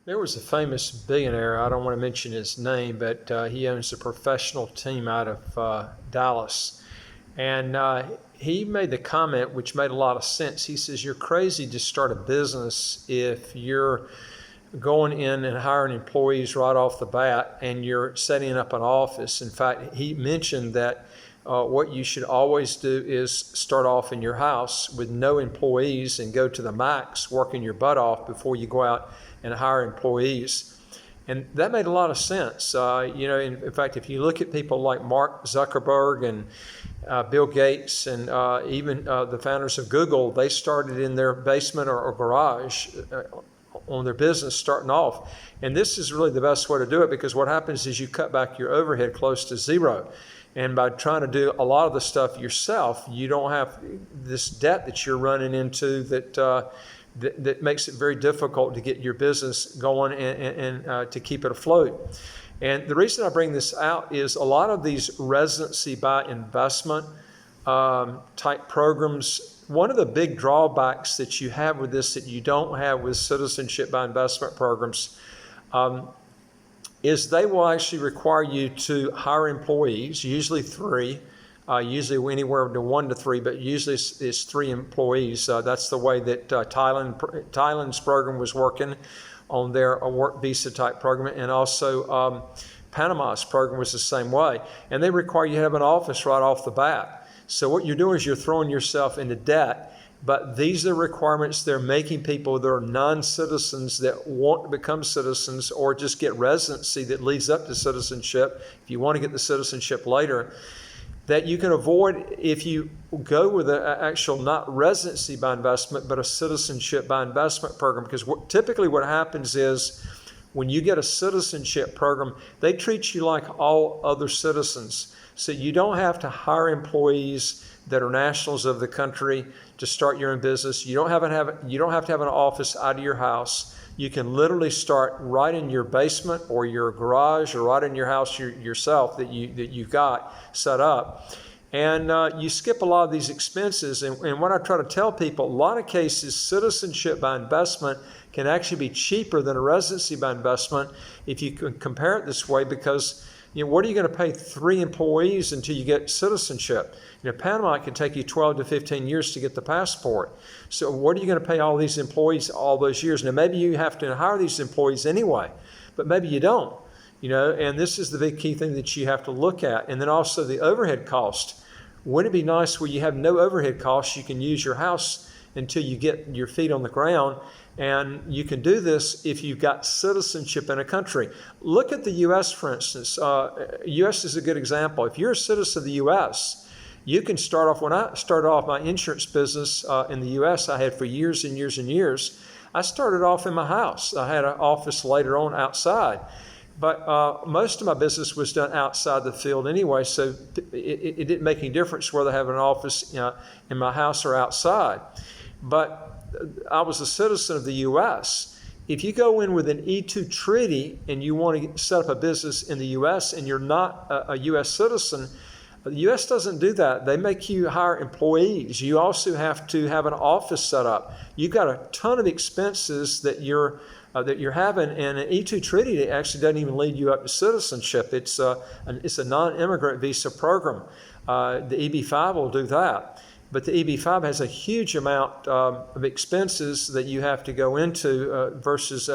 There was a famous billionaire, I don't want to mention his name, but he owns a professional team out of Dallas. And he made the comment, which made a lot of sense. He says, you're crazy to start a business if you're going in and hiring employees right off the bat and you're setting up an office. In fact, he mentioned that what you should always do is start off in your house with no employees and go to the max, working your butt off before you go out and hire employees. And that made a lot of sense. In fact, if you look at people like Mark Zuckerberg and Bill Gates and even the founders of Google, they started in their basement or garage on their business starting off. And this is really the best way to do it, because what happens is you cut back your overhead close to zero. And by trying to do a lot of the stuff yourself, you don't have this debt that you're running into that makes it very difficult to get your business going and to keep it afloat. And the reason I bring this out is a lot of these residency by investment type programs, one of the big drawbacks that you have with this that you don't have with citizenship by investment programs is they will actually require you to hire employees, usually three, usually anywhere to 1 to 3, but usually it's 3 employees. That's the way that Thailand's program was working on their work visa type program, and also Panama's program was the same way. And they require you to have an office right off the bat. So what you're doing is you're throwing yourself into debt. But these are requirements they're making people that are non-citizens that want to become citizens or just get residency that leads up to citizenship, if you want to get the citizenship later, that you can avoid if you go with an actual not residency by investment, but a citizenship by investment program. Because typically what happens is when you get a citizenship program, they treat you like all other citizens. So you don't have to hire employees that are nationals of the country to start your own business. You don't have to have an office out of your house. You can literally start right in your basement or your garage or right in your house yourself that you've got set up. And you skip a lot of these expenses. And what I try to tell people, a lot of cases, citizenship by investment can actually be cheaper than a residency by investment if you can compare it this way, because what are you going to pay 3 employees until you get citizenship? Panama can take you 12 to 15 years to get the passport. So what are you going to pay all these employees all those years? Now, maybe you have to hire these employees anyway, but maybe you don't. And this is the big key thing that you have to look at. And then also the overhead cost. Wouldn't it be nice where you have no overhead costs? You can use your house until you get your feet on the ground. And you can do this if you've got citizenship in a country. Look at the U.S., for instance. U.S. is a good example. If you're a citizen of the U.S., you can start off. When I started off my insurance business in the U.S., I had for years and years and years, I started off in my house. I had an office later on outside. But most of my business was done outside the field anyway, so it didn't make any difference whether I have an office in my house or outside. But I was a citizen of the U.S. If you go in with an E-2 treaty and you want to set up a business in the U.S. and you're not a U.S. citizen, the U.S. doesn't do that. They make you hire employees. You also have to have an office set up. You've got a ton of expenses that you're having, and an E-2 treaty actually doesn't even lead you up to citizenship. It's a non-immigrant visa program. The EB-5 will do that. But the EB-5 has a huge amount of expenses that you have to go into versus,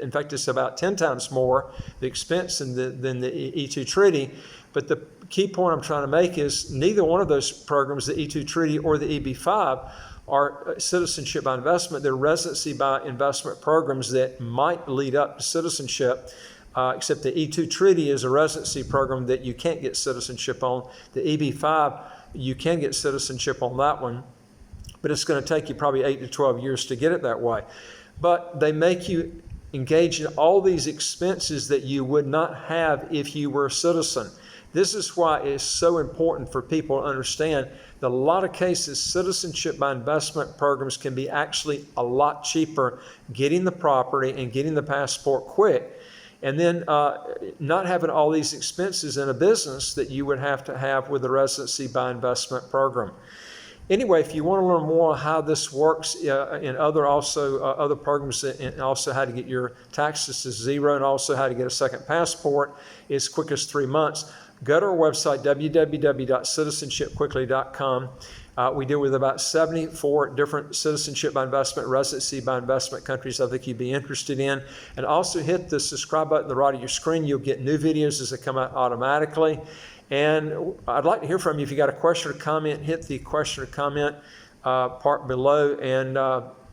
in fact, it's about 10 times more the expense than the E-2 treaty. But the key point I'm trying to make is neither one of those programs, the E-2 treaty or the EB-5, are citizenship by investment. They're residency by investment programs that might lead up to citizenship, except the E-2 treaty is a residency program that you can't get citizenship on. The EB-5, you can get citizenship on that one, but it's going to take you probably 8 to 12 years to get it that way. But they make you engage in all these expenses that you would not have if you were a citizen. This is why it's so important for people to understand that a lot of cases, citizenship by investment programs can be actually a lot cheaper getting the property and getting the passport quick. And then not having all these expenses in a business that you would have to have with a residency by investment program. Anyway, if you want to learn more how this works in other programs, and also how to get your taxes to zero, and also how to get a second passport as quick as 3 months, go to our website, www.citizenshipquickly.com. We deal with about 74 different citizenship by investment, residency by investment countries I think you'd be interested in. And also hit the subscribe button at the right of your screen. You'll get new videos as they come out automatically. And I'd like to hear from you. If you got a question or comment, hit the question or comment part below and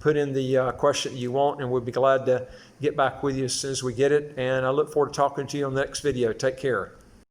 put in the question you want, and we'll be glad to get back with you as soon as we get it. And I look forward to talking to you on the next video. Take care.